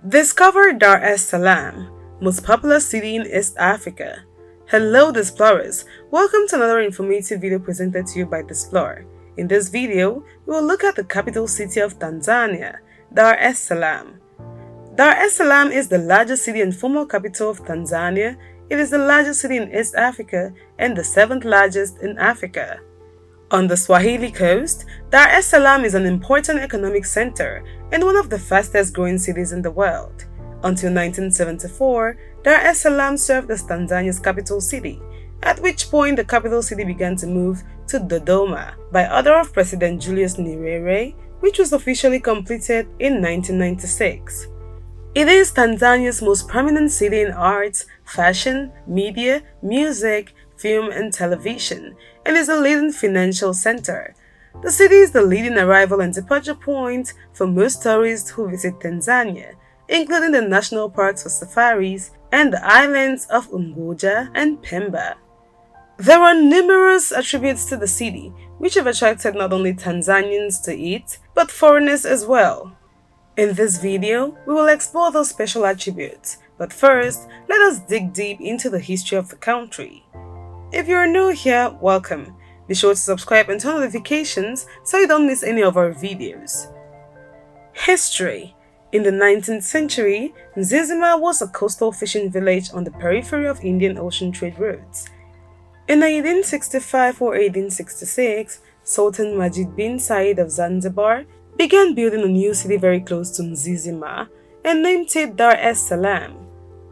Discover Dar es Salaam, most populous city in East Africa. Hello Displorers, welcome to another informative video presented to you by Displore. In this video, we will look at the capital city of Tanzania, Dar es Salaam. Dar es Salaam is the largest city and former capital of Tanzania. It is the largest city in East Africa and the 7th largest in Africa. On the Swahili coast, Dar es Salaam is an important economic center and one of the fastest growing cities in the world. Until 1974, Dar es Salaam served as Tanzania's capital city, at which point the capital city began to move to Dodoma by order of President Julius Nyerere, which was officially completed in 1996. It is Tanzania's most prominent city in arts, fashion, media, music, film and television, and is a leading financial center. The city is the leading arrival and departure point for most tourists who visit Tanzania, including the national parks for safaris and the islands of Unguja and Pemba. There are numerous attributes to the city, which have attracted not only Tanzanians to it, but foreigners as well. In this video, we will explore those special attributes, but first, let us dig deep into the history of the country. If you are new here, welcome. Be sure to subscribe and turn notifications so you don't miss any of our videos. History. In the 19th century, Nzizima was a coastal fishing village on the periphery of Indian Ocean trade routes. In 1865 or 1866, Sultan Majid bin Said of Zanzibar began building a new city very close to Nzizima and named it Dar es Salaam.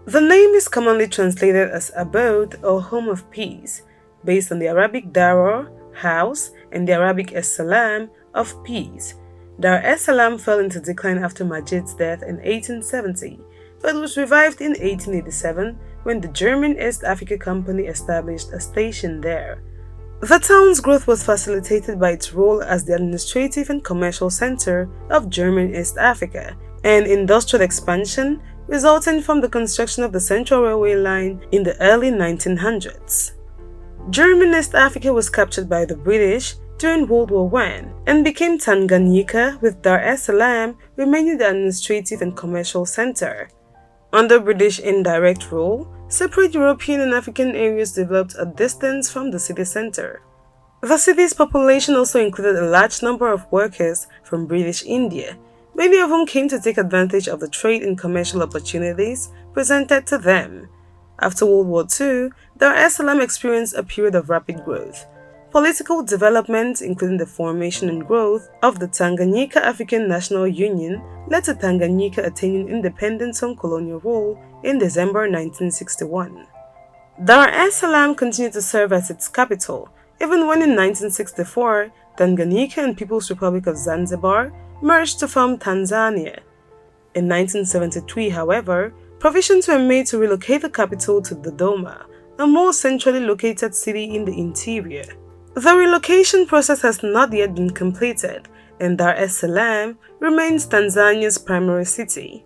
The name is commonly translated as abode or home of peace, based on the Arabic Dara, house, and the Arabic Es-Salam of peace. Dar es Salaam fell into decline after Majid's death in 1870, but was revived in 1887 when the German East Africa Company established a station there. The town's growth was facilitated by its role as the administrative and commercial center of German East Africa, and industrial expansion resulting from the construction of the Central Railway line in the early 1900s. German East Africa was captured by the British during World War I and became Tanganyika, with Dar es Salaam remaining the administrative and commercial center. Under British indirect rule, separate European and African areas developed a distance from the city center. The city's population also included a large number of workers from British India, many of whom came to take advantage of the trade and commercial opportunities presented to them. After World War II, Dar es Salaam experienced a period of rapid growth. Political developments, including the formation and growth of the Tanganyika African National Union, led to Tanganyika attaining independence from colonial rule in December 1961. Dar es Salaam continued to serve as its capital, even when in 1964, Tanganyika and People's Republic of Zanzibar merged to form Tanzania. In 1973, however, provisions were made to relocate the capital to Dodoma, a more centrally located city in the interior. The relocation process has not yet been completed, and Dar es Salaam remains Tanzania's primary city.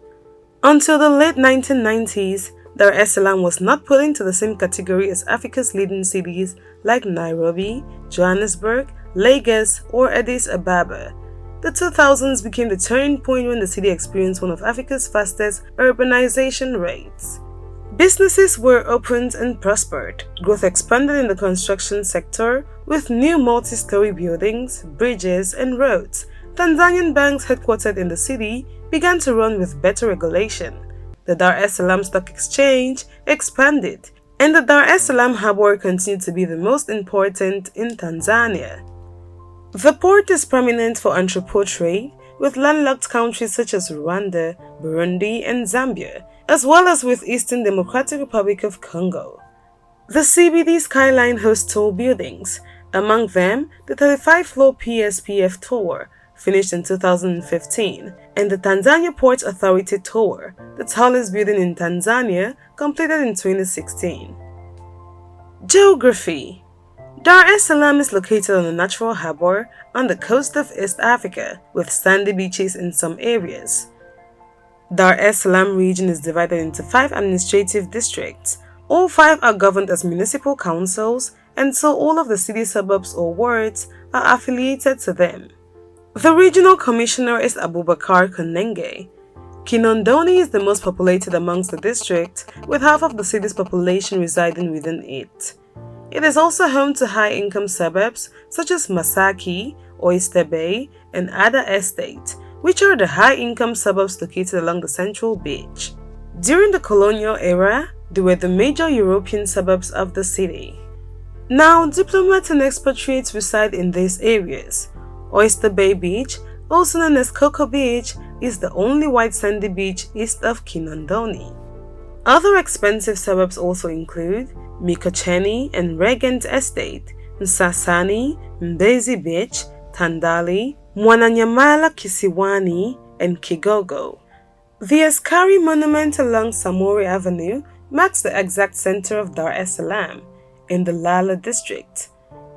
Until the late 1990s, Dar es Salaam was not put into the same category as Africa's leading cities like Nairobi, Johannesburg, Lagos, or Addis Ababa. The 2000s became the turning point when the city experienced one of Africa's fastest urbanization rates. Businesses were opened and prospered. Growth expanded in the construction sector with new multi-story buildings, bridges, and roads. Tanzanian banks headquartered in the city began to run with better regulation. The Dar es Salaam Stock Exchange expanded, and the Dar es Salaam Harbor continued to be the most important in Tanzania. The port is prominent for entrepot trade with landlocked countries such as Rwanda, Burundi, and Zambia, as well as with Eastern Democratic Republic of Congo. The CBD skyline hosts tall buildings, among them the 35-floor PSPF Tower, finished in 2015, and the Tanzania Port Authority Tower, the tallest building in Tanzania, completed in 2016. Geography. Dar es Salaam is located on a natural harbor on the coast of East Africa, with sandy beaches in some areas. Dar es Salaam region is divided into 5 administrative districts. All 5 are governed as municipal councils, and so all of the city suburbs or wards are affiliated to them. The regional commissioner is Abubakar Konenge. Kinondoni is the most populated amongst the district, with half of the city's population residing within it. It is also home to high-income suburbs such as Masaki, Oyster Bay, and Ada Estate, which are the high-income suburbs located along the central beach. During the colonial era, they were the major European suburbs of the city. Now, diplomats and expatriates reside in these areas. Oyster Bay Beach, also known as Cocoa Beach, is the only white sandy beach east of Kinondoni. Other expensive suburbs also include Mikocheni and Regent Estate, Nsasani, Mbezi Beach, Tandali, Mwananyamala Kisiwani, and Kigogo. The Askari Monument along Samori Avenue marks the exact center of Dar es Salaam, in the Lala district.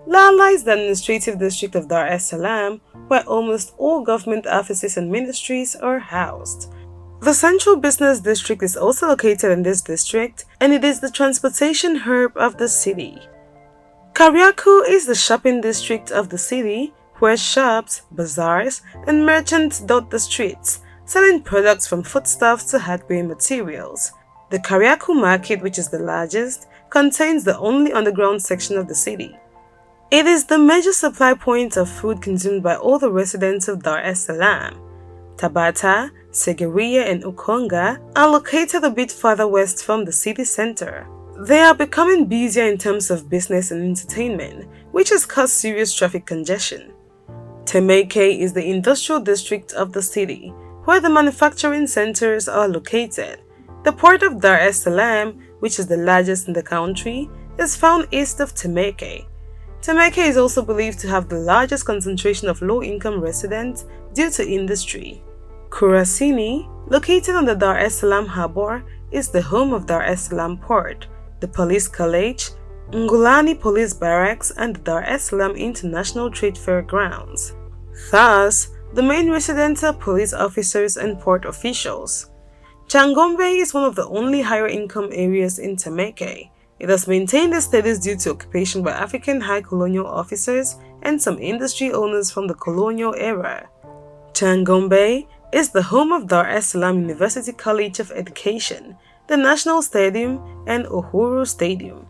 Lala is the administrative district of Dar es Salaam, where almost all government offices and ministries are housed. The central business district is also located in this district, and it is the transportation hub of the city. Kariakou is the shopping district of the city, where shops, bazaars, and merchants dot the streets, selling products from foodstuffs to hardware materials. The Kariakou market, which is the largest, contains the only underground section of the city. It is the major supply point of food consumed by all the residents of Dar es Salaam. Tabata, Segeria, and Ukonga are located a bit farther west from the city center. They are becoming busier in terms of business and entertainment, which has caused serious traffic congestion. Temeke is the industrial district of the city, where the manufacturing centers are located. The port of Dar es Salaam, which is the largest in the country, is found east of Temeke. Temeke is also believed to have the largest concentration of low-income residents due to industry. Kurasini, located on the Dar es Salaam harbor, is the home of Dar es Salaam port, the police college, Ngulani Police Barracks, and the Dar es Salaam International Trade Fair grounds. Thus, the main residents are police officers and port officials. Changombe is one of the only higher-income areas in Temeke. It has maintained its status due to occupation by African high colonial officers and some industry owners from the colonial era. Changombe is the home of Dar es Salaam University College of Education, the National Stadium, and Uhuru Stadium.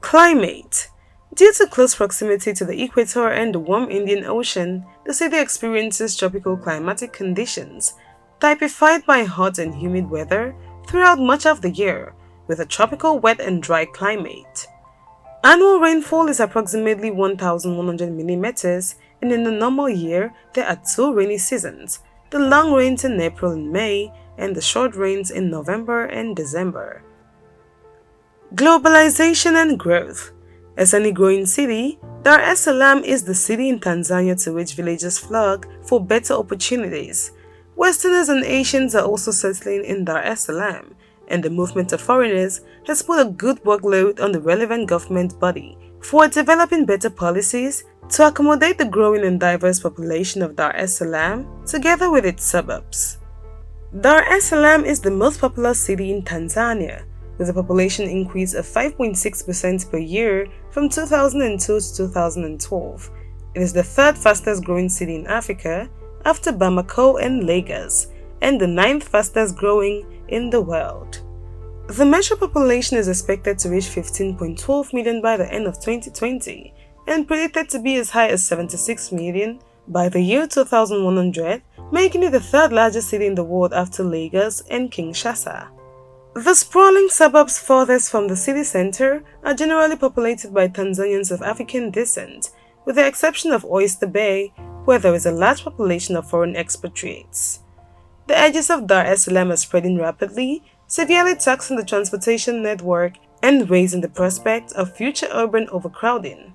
Climate. Due to close proximity to the equator and the warm Indian Ocean, the city experiences tropical climatic conditions, typified by hot and humid weather throughout much of the year, with a tropical wet and dry climate. Annual rainfall is approximately 1,100 mm, and in a normal year, there are 2 rainy seasons, the long rains in April and May, and the short rains in November and December. Globalization and growth. As any growing city, Dar es Salaam is the city in Tanzania to which villagers flock for better opportunities. Westerners and Asians are also settling in Dar es Salaam, and the movement of foreigners has put a good workload on the relevant government body for developing better policies to accommodate the growing and diverse population of Dar es Salaam together with its suburbs. Dar es Salaam is the most populous city in Tanzania, with a population increase of 5.6% per year from 2002 to 2012. It is the 3rd fastest growing city in Africa after Bamako and Lagos, and the 9th fastest growing in the world. The metro population is expected to reach 15.12 million by the end of 2020 and predicted to be as high as 76 million by the year 2100, making it the 3rd largest city in the world after Lagos and Kinshasa. The sprawling suburbs farthest from the city center are generally populated by Tanzanians of African descent, with the exception of Oyster Bay, where there is a large population of foreign expatriates. The edges of Dar es Salaam are spreading rapidly, severely taxing the transportation network and raising the prospect of future urban overcrowding.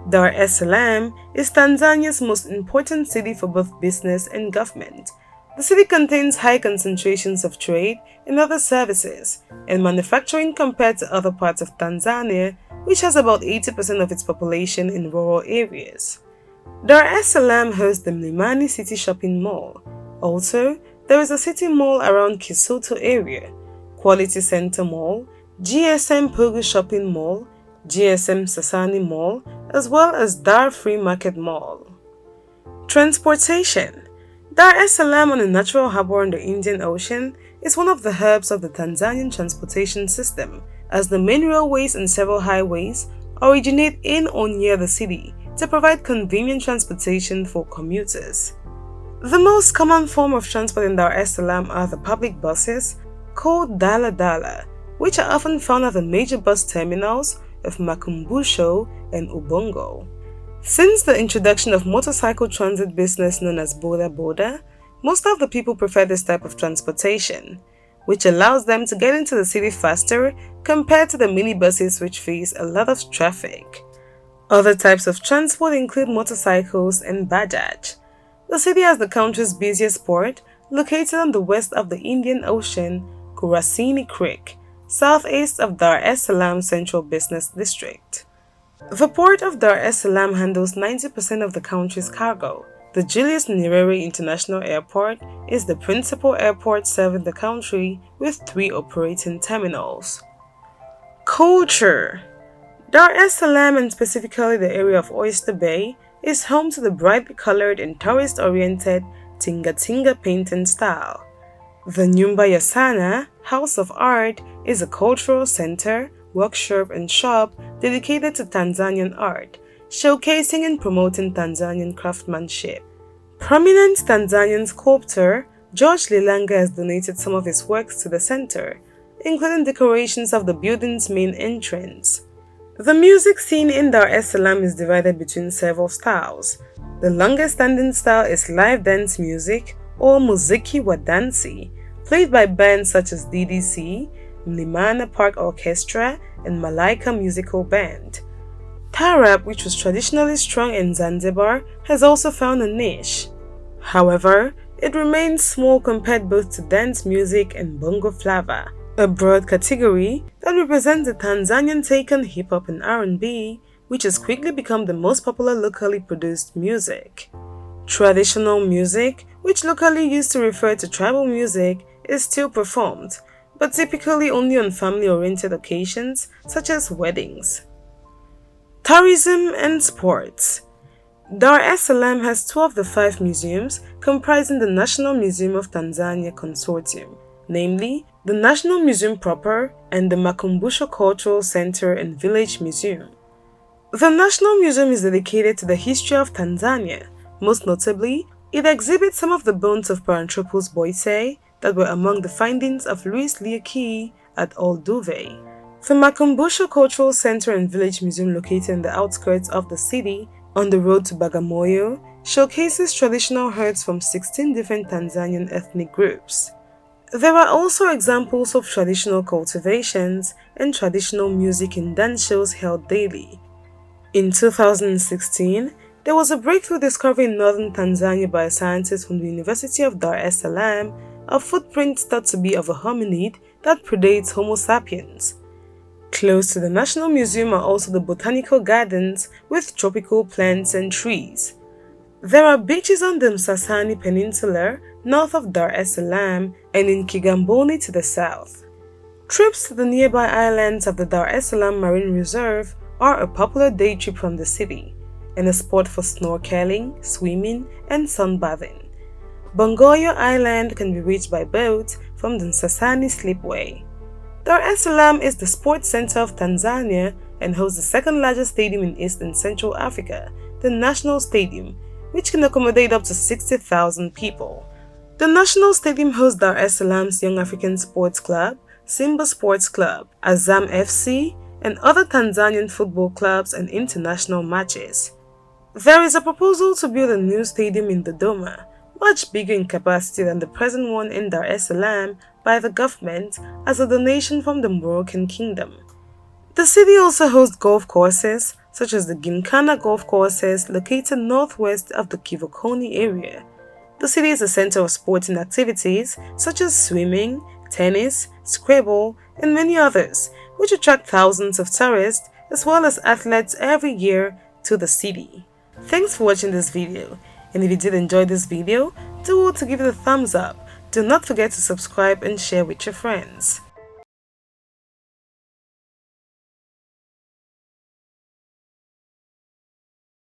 Dar es Salaam is Tanzania's most important city for both business and government. The city contains high concentrations of trade and other services and manufacturing compared to other parts of Tanzania, which has about 80% of its population in rural areas. Dar es Salaam hosts the Mlimani City Shopping Mall. Also, there is a city mall around Kisutu area, Quality Center Mall, GSM Pugu Shopping Mall, GSM Sasani Mall, as well as Dar Free Market Mall. Transportation. Dar es Salaam, on a natural harbor in the Indian Ocean, is one of the hubs of the Tanzanian transportation system, as the main railways and several highways originate in or near the city to provide convenient transportation for commuters. The most common form of transport in Dar es Salaam are the public buses, called Dala Dala, which are often found at the major bus terminals of Makumbusho and Ubongo. Since the introduction of motorcycle transit business known as Boda Boda, most of the people prefer this type of transportation, which allows them to get into the city faster compared to the minibuses which face a lot of traffic. Other types of transport include motorcycles and Bajaj. The city has the country's busiest port, located on the west of the Indian Ocean, Kurasini Creek, southeast of Dar es Salaam Central Business District. The port of Dar es Salaam handles 90% of the country's cargo. The Julius Nyerere International Airport is the principal airport serving the country with 3 operating terminals. Culture. Dar es Salaam, and specifically the area of Oyster Bay, is home to the brightly colored and tourist-oriented Tinga Tinga painting style. The Nyumba ya Sanaa, House of Art, is a cultural center, workshop and shop dedicated to Tanzanian art, showcasing and promoting Tanzanian craftsmanship. Prominent Tanzanian sculptor George Lilanga has donated some of his works to the center, including decorations of the building's main entrance. The music scene in Dar es Salaam is divided between several styles. The longest standing style is live dance music, or muziki wa dansi, played by bands such as DDC, Mlimana Park Orchestra, and Malaika Musical Band. Taarab, which was traditionally strong in Zanzibar, has also found a niche. However, it remains small compared both to dance music and bongo flava, a broad category that represents the Tanzanian take on hip-hop and R&B, which has quickly become the most popular locally produced music. Traditional music, which locally used to refer to tribal music, is still performed, but typically only on family-oriented occasions such as weddings. Tourism and sports. Dar es Salaam has 2 of the 5 museums comprising the National Museum of Tanzania Consortium, namely the National Museum proper and the Makumbusho Cultural Center and Village Museum. The National Museum is dedicated to the history of Tanzania. Most notably, it exhibits some of the bones of Paranthropus boisei that were among the findings of Louis Leakey at Olduvai. The Makumbusho Cultural Center and Village Museum, located in the outskirts of the city, on the road to Bagamoyo, showcases traditional herds from 16 different Tanzanian ethnic groups. There are also examples of traditional cultivations and traditional music and dance shows held daily. In 2016, there was a breakthrough discovery in northern Tanzania by a scientist from the University of Dar es Salaam of footprints thought to be of a hominid that predates Homo sapiens. Close to the National Museum are also the botanical gardens with tropical plants and trees. There are beaches on the Msasani Peninsula north of Dar es Salaam and in Kigamboni to the south. Trips to the nearby islands of the Dar es Salaam Marine Reserve are a popular day trip from the city, and a spot for snorkeling, swimming, and sunbathing. Bongoyo Island can be reached by boat from the Msasani Slipway. Dar es Salaam is the sports center of Tanzania and hosts the second largest stadium in East and Central Africa, the National Stadium, which can accommodate up to 60,000 people. The National Stadium hosts Dar es Salaam's Young African Sports Club, Simba Sports Club, Azam FC, and other Tanzanian football clubs and international matches. There is a proposal to build a new stadium in Dodoma, much bigger in capacity than the present one in Dar es Salaam, by the government as a donation from the Moroccan Kingdom. The city also hosts golf courses, such as the Gymkhana golf courses located northwest of the Kivukoni area. The city is a center of sporting activities such as swimming, tennis, Scrabble, and many others, which attract thousands of tourists as well as athletes every year to the city. Thanks for watching this video, and if you did enjoy this video, do well to give it a thumbs up. Do not forget to subscribe and share with your friends.